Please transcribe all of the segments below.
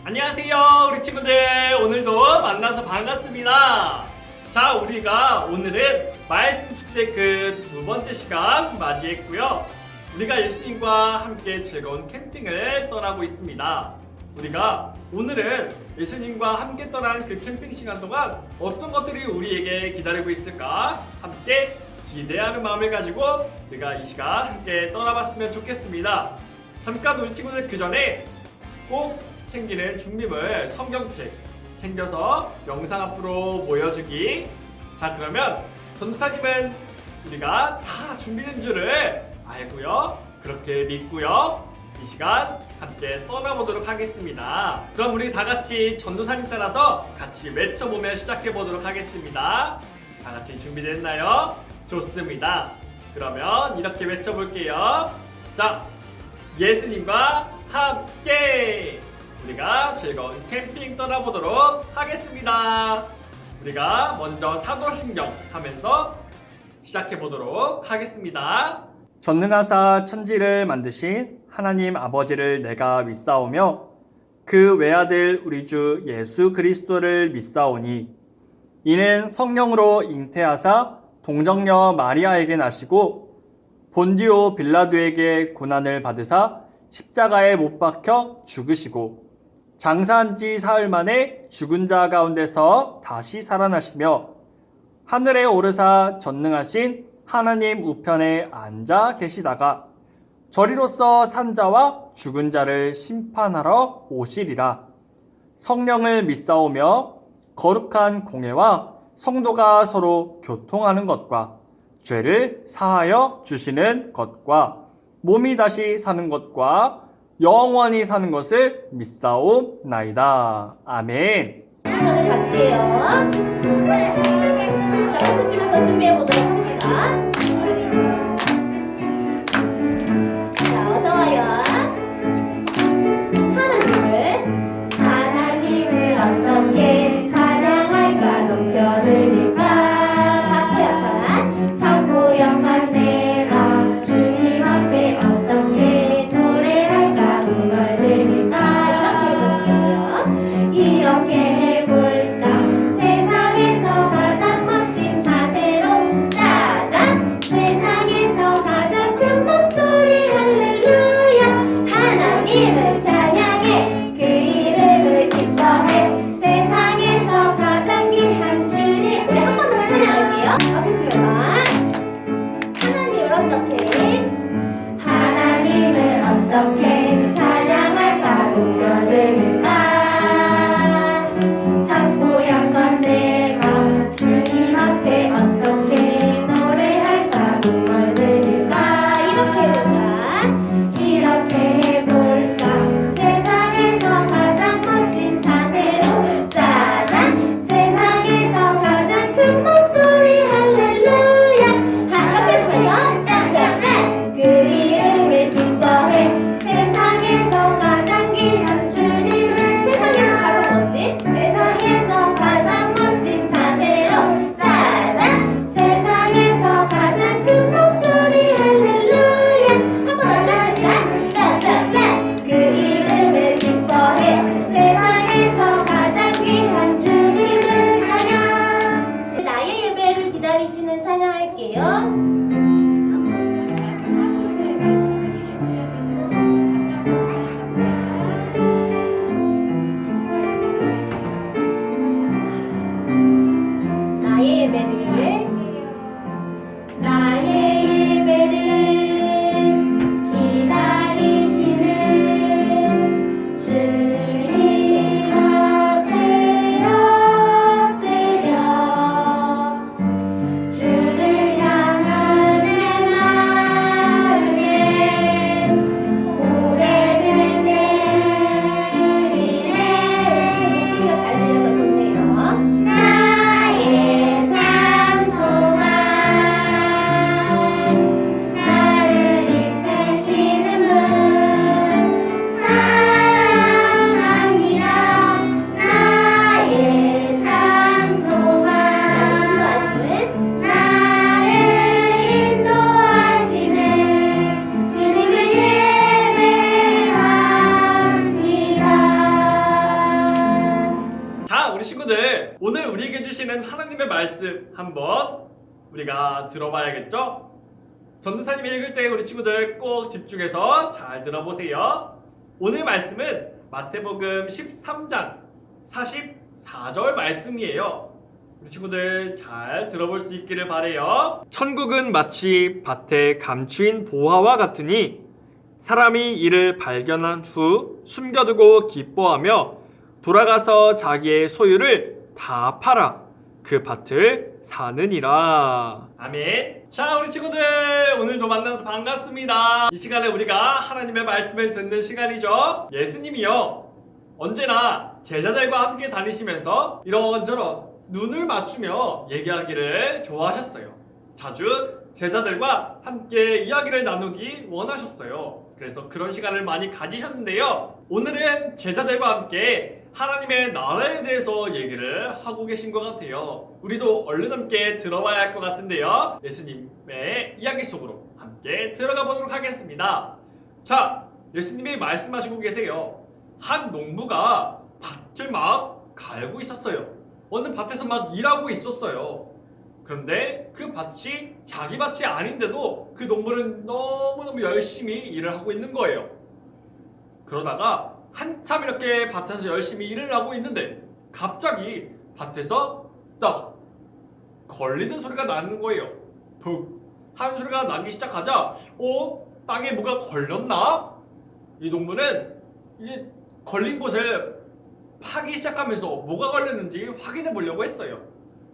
안녕하세요 우리 친구들, 오늘도 만나서 반갑습니다. 자, 우리가 오늘은 말씀 축제 그 두 번째 시간 맞이했고요. 우리가 예수님과 함께 즐거운 캠핑을 떠나고 있습니다. 우리가 오늘은 예수님과 함께 떠난 그 캠핑 시간 동안 어떤 것들이 우리에게 기다리고 있을까 함께 기대하는 마음을 가지고 우리가 이 시간 함께 떠나봤으면 좋겠습니다. 잠깐 우리 친구들 그 전에 꼭 챙기는 준비물 성경책 챙겨서 영상 앞으로 모여주기. 자, 그러면 전도사님은 우리가 다 준비된 줄을 알고요, 그렇게 믿고요, 이 시간 함께 떠나보도록 하겠습니다. 그럼 우리 다 같이 전도사님 따라서 같이 외쳐보며 시작해보도록 하겠습니다. 다 같이 준비됐나요? 좋습니다. 그러면 이렇게 외쳐볼게요. 자, 예수님과 함께 우리가 즐거운 캠핑 떠나보도록 하겠습니다. 우리가 먼저 사도신경 하면서 시작해보도록 하겠습니다. 전능하사 천지를 만드신 하나님 아버지를 내가 믿사오며 그 외아들 우리 주 예수 그리스도를 믿사오니 이는 성령으로 잉태하사 동정녀 마리아에게 나시고 본디오 빌라도에게 고난을 받으사 십자가에 못 박혀 죽으시고 장사한 지 사흘 만에 죽은 자 가운데서 다시 살아나시며 하늘에 오르사 전능하신 하나님 우편에 앉아 계시다가 저리로서 산자와 죽은 자를 심판하러 오시리라. 성령을 믿사오며 거룩한 공회와 성도가 서로 교통하는 것과 죄를 사하여 주시는 것과 몸이 다시 사는 것과 영원히 사는 것을 믿사옵나이다. 아멘. 친구들 같이 해요. 자, 박수 치면서 준비해보도록 합시다. 자, 어서와요. 하나님을 어떻게 찬양할까 높여드릴까. 작고 약한 작고 영한 내가 주님 앞에 어떻게 노래할까 흥얼드릴까. 이렇게 해볼까. 세상에서 가장 멋진 자세로 짜잔. 세상에 친구들, 오늘 우리에게 주시는 하나님의 말씀 한번 우리가 들어봐야겠죠? 전도사님이 읽을 때 우리 친구들 꼭 집중해서 잘 들어보세요. 오늘 말씀은 마태복음 13장 44절 말씀이에요. 우리 친구들 잘 들어볼 수 있기를 바라요. 천국은 마치 밭에 감추인 보화와 같으니 사람이 이를 발견한 후 숨겨두고 기뻐하며 돌아가서 자기의 소유를 다 팔아 그 밭을 사느니라. 아멘. 자, 우리 친구들 오늘도 만나서 반갑습니다. 이 시간에 우리가 하나님의 말씀을 듣는 시간이죠. 예수님이요 언제나 제자들과 함께 다니시면서 이런저런 눈을 맞추며 얘기하기를 좋아하셨어요. 자주 제자들과 함께 이야기를 나누기 원하셨어요. 그래서 그런 시간을 많이 가지셨는데요. 오늘은 제자들과 함께 하나님의 나라에 대해서 얘기를 하고 계신 것 같아요. 우리도 얼른 함께 들어봐야 할 것 같은데요. 예수님의 이야기 속으로 함께 들어가 보도록 하겠습니다. 자, 예수님이 말씀하시고 계세요. 한 농부가 밭을 막 갈고 있었어요. 어느 밭에서 막 일하고 있었어요. 그런데 그 밭이 자기 밭이 아닌데도 그 농부는 너무너무 열심히 일을 하고 있는 거예요. 그러다가 한참 이렇게 밭에서 열심히 일을 하고 있는데 갑자기 밭에서 딱 걸리는 소리가 나는 거예요. 푹 하는 소리가 나기 시작하자 땅에 뭐가 걸렸나? 이 농부는 이 걸린 곳을 파기 시작하면서 뭐가 걸렸는지 확인해 보려고 했어요.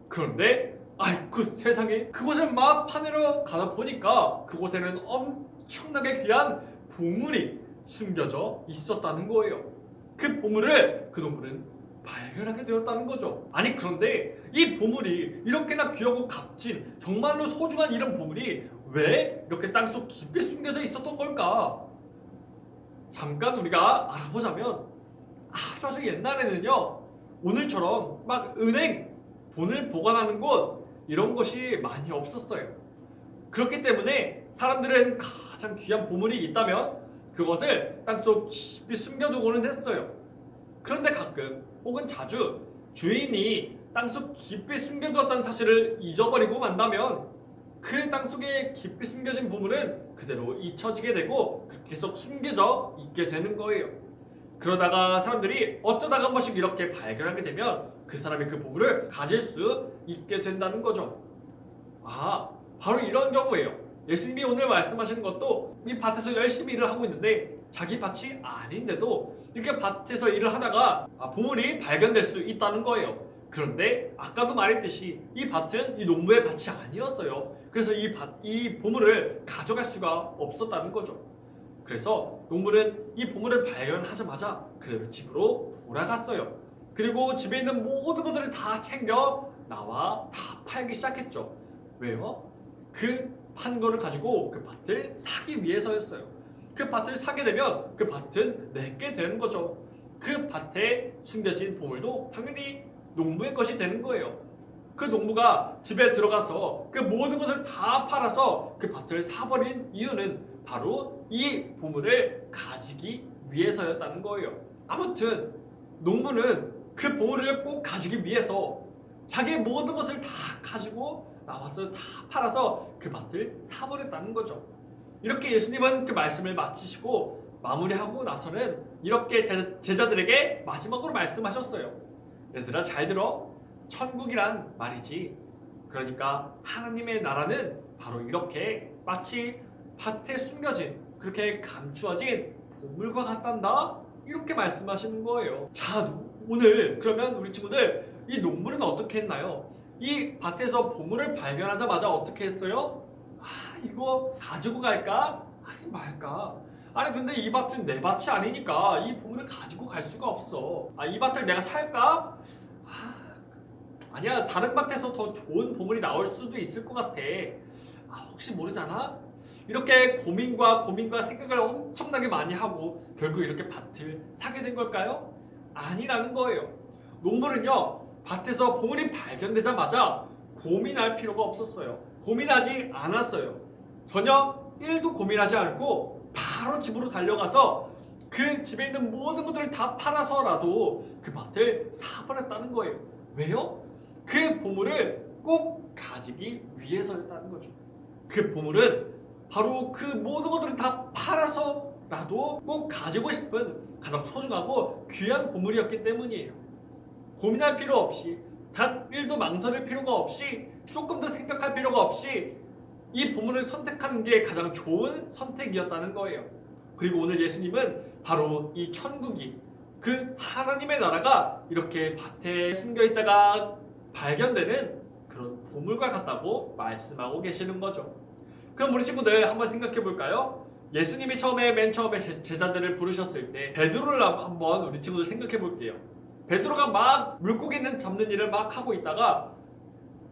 그런데 아이고 세상에, 그곳을 막 파내러 가다 보니까 그곳에는 엄청나게 귀한 보물이 숨겨져 있었다는 거예요. 그 보물을 그 농부는 발견하게 되었다는 거죠. 아니 그런데 이 보물이 이렇게나 귀하고 값진 정말로 소중한 이런 보물이 왜 이렇게 땅속 깊이 숨겨져 있었던 걸까? 잠깐 우리가 알아보자면 아주 옛날에는요 오늘처럼 막 은행, 돈을 보관하는 곳 이런 곳이 많이 없었어요. 그렇기 때문에 사람들은 가장 귀한 보물이 있다면 그것을 땅속 깊이 숨겨두고는 했어요. 그런데 가끔 혹은 자주 주인이 땅속 깊이 숨겨두었다는 사실을 잊어버리고 만다면 그 땅속에 깊이 숨겨진 보물은 그대로 잊혀지게 되고 계속 숨겨져 있게 되는 거예요. 그러다가 사람들이 어쩌다가 한 번씩 이렇게 발견하게 되면 그 사람이 그 보물을 가질 수 있게 된다는 거죠. 바로 이런 경우예요. 예수님이 오늘 말씀하시는 것도 이 밭에서 열심히 일을 하고 있는데 자기 밭이 아닌데도 이렇게 밭에서 일을 하다가 보물이 발견될 수 있다는 거예요. 그런데 아까도 말했듯이 이 밭은 이 농부의 밭이 아니었어요. 그래서 이 보물을 가져갈 수가 없었다는 거죠. 그래서 농부는 이 보물을 발견하자마자 그대로 집으로 돌아갔어요. 그리고 집에 있는 모든 것들을 다 챙겨 나와 다 팔기 시작했죠. 왜요? 그 판 거를 가지고 그 밭을 사기 위해서였어요. 그 밭을 사게 되면 그 밭은 내게 되는 거죠. 그 밭에 숨겨진 보물도 당연히 농부의 것이 되는 거예요. 그 농부가 집에 들어가서 그 모든 것을 다 팔아서 그 밭을 사버린 이유는 바로 이 보물을 가지기 위해서였다는 거예요. 아무튼 농부는 그 보물을 꼭 가지기 위해서 자기의 모든 것을 다 가지고 나와서 다 팔아서 그 밭을 사버렸다는 거죠. 이렇게 예수님은 그 말씀을 마치시고 마무리하고 나서는 이렇게 제자들에게 마지막으로 말씀하셨어요. 얘들아 잘 들어. 천국이란 말이지. 그러니까 하나님의 나라는 바로 이렇게 마치 밭에 숨겨진 그렇게 감추어진 보물과 같단다. 이렇게 말씀하시는 거예요. 자, 오늘 그러면 우리 친구들 이 농부는 어떻게 했나요? 이 밭에서 보물을 발견하자마자 어떻게 했어요? 이거 가지고 갈까? 아니 말까? 아니 근데 이 밭은 내 밭이 아니니까 이 보물을 가지고 갈 수가 없어. 이 밭을 내가 살까? 아니야, 다른 밭에서 더 좋은 보물이 나올 수도 있을 것 같아. 혹시 모르잖아? 이렇게 고민과 생각을 엄청나게 많이 하고 결국 이렇게 밭을 사게 된 걸까요? 아니라는 거예요. 농부는요 밭에서 보물이 발견되자마자 고민할 필요가 없었어요. 고민하지 않았어요. 전혀 1도 고민하지 않고 바로 집으로 달려가서 그 집에 있는 모든 것들을 다 팔아서라도 그 밭을 사버렸다는 거예요. 왜요? 그 보물을 꼭 가지기 위해서였다는 거죠. 그 보물은 바로 그 모든 것들을 다 팔아서라도 꼭 가지고 싶은 가장 소중하고 귀한 보물이었기 때문이에요. 고민할 필요 없이, 단 1도 망설일 필요가 없이, 조금 더 생각할 필요가 없이 이 보물을 선택하는 게 가장 좋은 선택이었다는 거예요. 그리고 오늘 예수님은 바로 이 천국이, 그 하나님의 나라가 이렇게 밭에 숨겨 있다가 발견되는 그런 보물과 같다고 말씀하고 계시는 거죠. 그럼 우리 친구들 한번 생각해 볼까요? 예수님이 맨 처음에 제자들을 부르셨을 때 베드로를 한번 우리 친구들 생각해 볼게요. 베드로가 막 물고기는 잡는 일을 막 하고 있다가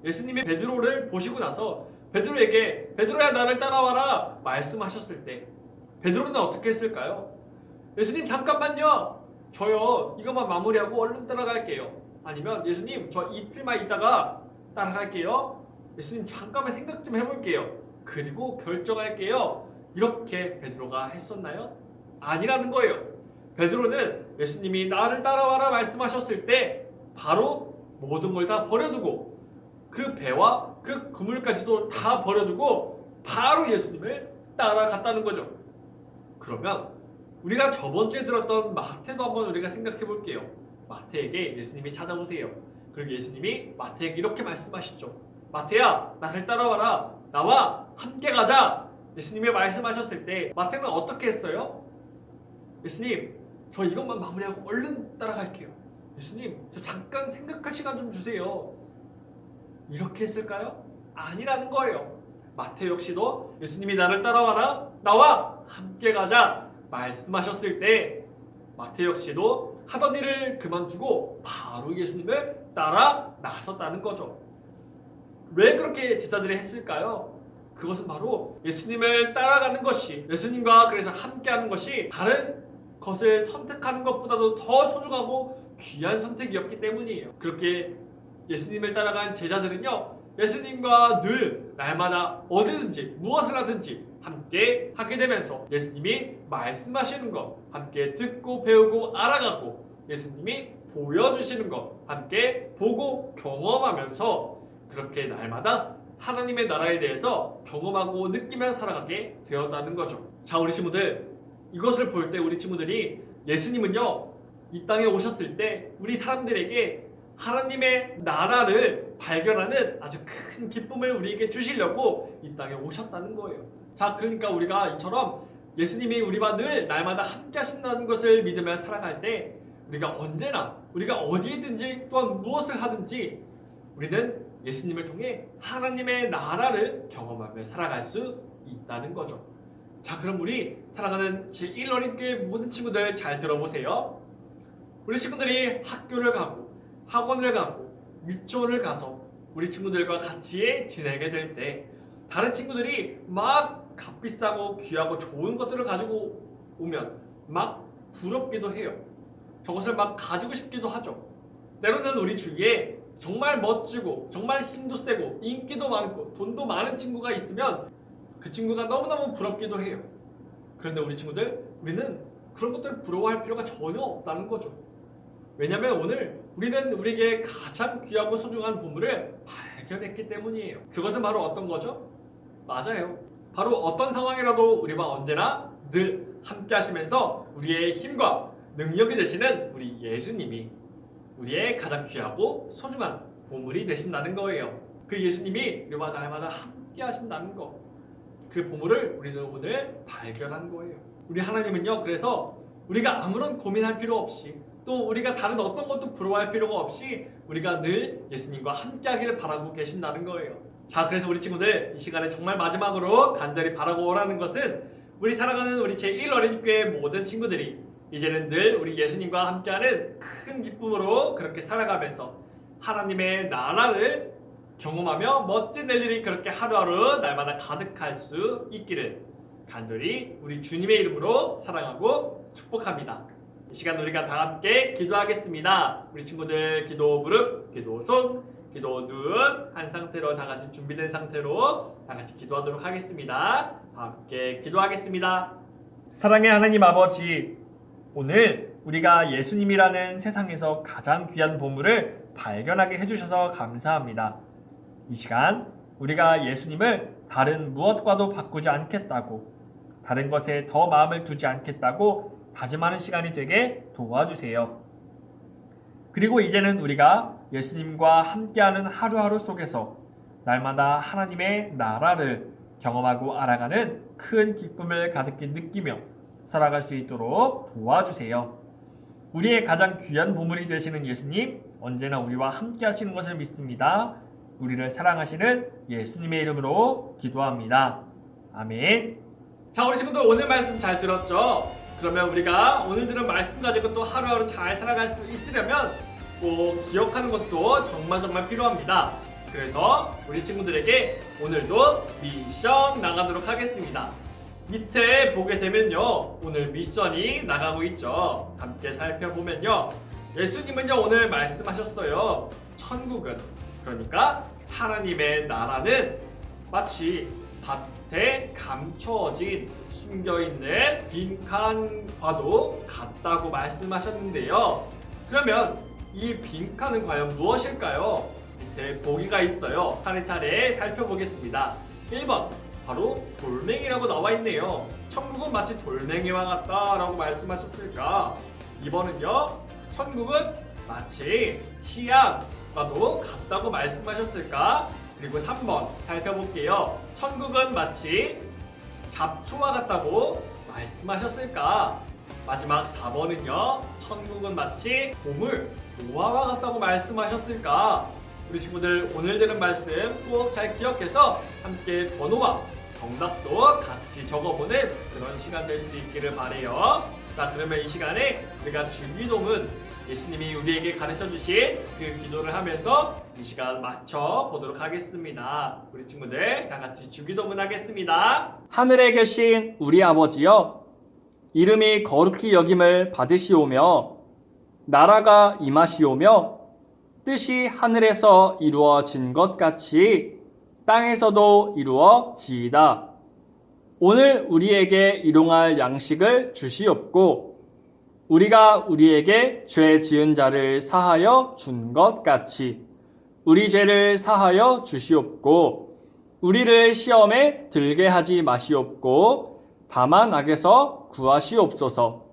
예수님이 베드로를 보시고 나서 베드로에게 베드로야 나를 따라와라 말씀하셨을 때 베드로는 어떻게 했을까요? 예수님 잠깐만요. 저요 이것만 마무리하고 얼른 따라갈게요. 아니면 예수님 저 이틀만 있다가 따라갈게요. 예수님 잠깐만 생각 좀 해볼게요. 그리고 결정할게요. 이렇게 베드로가 했었나요? 아니라는 거예요. 베드로는 예수님이 나를 따라와라 말씀하셨을 때 바로 모든 걸 다 버려두고 그 배와 그 그물까지도 다 버려두고 바로 예수님을 따라갔다는 거죠. 그러면 우리가 저번 주에 들었던 마태도 한번 우리가 생각해 볼게요. 마태에게 예수님이 찾아오세요. 그리고 예수님이 마태에게 이렇게 말씀하시죠. 마태야 나를 따라와라. 나와 함께 가자. 예수님이 말씀하셨을 때 마태는 어떻게 했어요? 예수님 저 이것만 마무리하고 얼른 따라갈게요. 예수님 저 잠깐 생각할 시간 좀 주세요. 이렇게 했을까요? 아니라는 거예요. 마태 역시도 예수님이 나를 따라와라. 나와 함께 가자 말씀하셨을 때 마태 역시도 하던 일을 그만두고 바로 예수님을 따라 나섰다는 거죠. 왜 그렇게 제자들이 했을까요? 그것은 바로 예수님을 따라가는 것이, 예수님과 그래서 함께하는 것이 다른 것을 선택하는 것보다도 더 소중하고 귀한 선택이었기 때문이에요. 그렇게 예수님을 따라간 제자들은요, 예수님과 늘 날마다 어디든지 무엇을 하든지 함께 하게 되면서 예수님이 말씀하시는 것 함께 듣고 배우고 알아가고 예수님이 보여주시는 것 함께 보고 경험하면서 그렇게 날마다 하나님의 나라에 대해서 경험하고 느끼며 살아가게 되었다는 거죠. 자, 우리 친구들, 이것을 볼 때 우리 친구들이 예수님은요 이 땅에 오셨을 때 우리 사람들에게 하나님의 나라를 발견하는 아주 큰 기쁨을 우리에게 주시려고 이 땅에 오셨다는 거예요. 자, 그러니까 우리가 이처럼 예수님이 우리와 늘 날마다 함께 하신다는 것을 믿으며 살아갈 때 우리가 언제나 우리가 어디에든지 또한 무엇을 하든지 우리는 예수님을 통해 하나님의 나라를 경험하며 살아갈 수 있다는 거죠. 자, 그럼 우리 사랑하는 제1어린교회 모든 친구들 잘 들어보세요. 우리 친구들이 학교를 가고 학원을 가고 유치원을 가서 우리 친구들과 같이 지내게 될 때 다른 친구들이 막 값비싸고 귀하고 좋은 것들을 가지고 오면 막 부럽기도 해요. 저것을 막 가지고 싶기도 하죠. 때로는 우리 주위에 정말 멋지고 정말 힘도 세고 인기도 많고 돈도 많은 친구가 있으면 그 친구가 너무너무 부럽기도 해요. 그런데 우리 친구들, 우리는 그런 것들을 부러워할 필요가 전혀 없다는 거죠. 왜냐하면 오늘 우리는 우리에게 가장 귀하고 소중한 보물을 발견했기 때문이에요. 그것은 바로 어떤 거죠? 맞아요. 바로 어떤 상황이라도 우리와 언제나 늘 함께 하시면서 우리의 힘과 능력이 되시는 우리 예수님이 우리의 가장 귀하고 소중한 보물이 되신다는 거예요. 그 예수님이 우리와 날마다 함께 하신다는 거, 그 보물을 우리는 오늘 발견한 거예요. 우리 하나님은요, 그래서 우리가 아무런 고민할 필요 없이 또 우리가 다른 어떤 것도 부러워할 필요가 없이 우리가 늘 예수님과 함께 하기를 바라고 계신다는 거예요. 자, 그래서 우리 친구들 이 시간에 정말 마지막으로 간절히 바라고 원하는 것은 우리 사랑하는 우리 제1어린이교회 모든 친구들이 이제는 늘 우리 예수님과 함께하는 큰 기쁨으로 그렇게 살아가면서 하나님의 나라를 경험하며 멋진 일들이 그렇게 하루하루 날마다 가득할 수 있기를 간절히 우리 주님의 이름으로 사랑하고 축복합니다. 이 시간 우리가 다 함께 기도하겠습니다. 우리 친구들 기도 무릎, 기도 손, 기도 눈 한 상태로 다 같이 준비된 상태로 다 같이 기도하도록 하겠습니다. 함께 기도하겠습니다. 사랑의 하나님 아버지, 오늘 우리가 예수님이라는 세상에서 가장 귀한 보물을 발견하게 해주셔서 감사합니다. 이 시간 우리가 예수님을 다른 무엇과도 바꾸지 않겠다고, 다른 것에 더 마음을 두지 않겠다고 다짐하는 시간이 되게 도와주세요. 그리고 이제는 우리가 예수님과 함께하는 하루하루 속에서 날마다 하나님의 나라를 경험하고 알아가는 큰 기쁨을 가득히 느끼며 살아갈 수 있도록 도와주세요. 우리의 가장 귀한 보물이 되시는 예수님, 언제나 우리와 함께 하시는 것을 믿습니다. 우리를 사랑하시는 예수님의 이름으로 기도합니다. 아멘. 자, 우리 친구들 오늘 말씀 잘 들었죠? 그러면 우리가 오늘 들은 말씀 가지고 또 하루하루 잘 살아갈 수 있으려면 꼭 기억하는 것도 정말 필요합니다. 그래서 우리 친구들에게 오늘도 미션 나가도록 하겠습니다. 밑에 보게 되면요, 오늘 미션이 나가고 있죠. 함께 살펴보면요, 예수님은요 오늘 말씀하셨어요. 천국은, 그러니까 하나님의 나라는 마치 밭에 감춰진 숨겨있는 빈칸과도 같다고 말씀하셨는데요. 그러면 이 빈칸은 과연 무엇일까요? 밑에 보기가 있어요. 차례차례 살펴보겠습니다. 1번, 바로 돌멩이라고 나와 있네요. 천국은 마치 돌멩이와 같다라고 말씀하셨을까? 2번은요, 천국은 마치 씨앗과도 같다고 말씀하셨을까? 그리고 3번 살펴볼게요. 천국은 마치 잡초와 같다고 말씀하셨을까? 마지막 4번은요, 천국은 마치 보물, 노아와 같다고 말씀하셨을까? 우리 친구들 오늘 들은 말씀 꼭 잘 기억해서 함께 번호와 정답도 같이 적어보는 그런 시간 될 수 있기를 바래요. 자, 그러면 이 시간에 우리가 주기도문, 예수님이 우리에게 가르쳐 주신 그 기도를 하면서 이 시간 맞춰 보도록 하겠습니다. 우리 친구들 다 같이 주기도문 하겠습니다. 하늘에 계신 우리 아버지여, 이름이 거룩히 여김을 받으시오며 나라가 임하시오며 뜻이 하늘에서 이루어진 것 같이 땅에서도 이루어지이다. 오늘 우리에게 일용할 양식을 주시옵고 우리가 우리에게 죄 지은 자를 사하여 준 것 같이 우리 죄를 사하여 주시옵고 우리를 시험에 들게 하지 마시옵고 다만 악에서 구하시옵소서.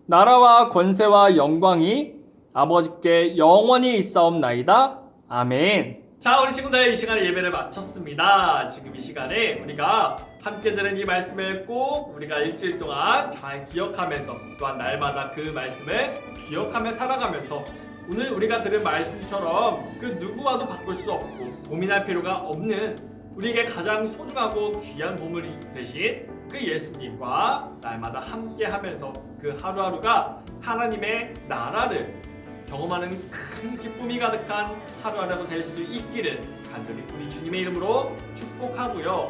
나라와 권세와 영광이 아버지께 영원히 있사옵나이다. 아멘. 자, 우리 친구들 이 시간에 예배를 마쳤습니다. 지금 이 시간에 우리가 함께 들은 이 말씀을 꼭 우리가 일주일 동안 잘 기억하면서 또한 날마다 그 말씀을 기억하며 살아가면서 오늘 우리가 들은 말씀처럼 그 누구와도 바꿀 수 없고 고민할 필요가 없는 우리에게 가장 소중하고 귀한 보물이 되신 그 예수님과 날마다 함께 하면서 그 하루하루가 하나님의 나라를 경험하는 큰 기쁨이 가득한 하루하루가 될 수 있기를 간절히 우리 주님의 이름으로 축복하고요.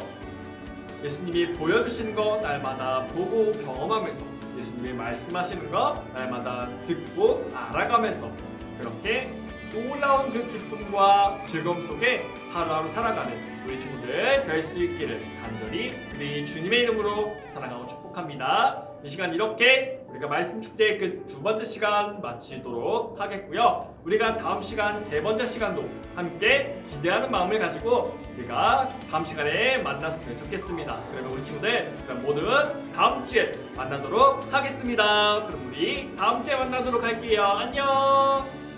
예수님이 보여주시는 거 날마다 보고 경험하면서 예수님이 말씀하시는 거 날마다 듣고 알아가면서 그렇게 놀라운 그 기쁨과 즐거움 속에 하루하루 살아가는 우리 친구들 될 수 있기를 간절히 우리 주님의 이름으로 사랑하고 축복합니다. 이 시간 이렇게 우리가 말씀 축제의 그 두 번째 시간 마치도록 하겠고요. 우리가 다음 시간 세 번째 시간도 함께 기대하는 마음을 가지고 우리가 다음 시간에 만났으면 좋겠습니다. 그러면 우리 친구들 그럼 모두 다음 주에 만나도록 하겠습니다. 그럼 우리 다음 주에 만나도록 할게요. 안녕.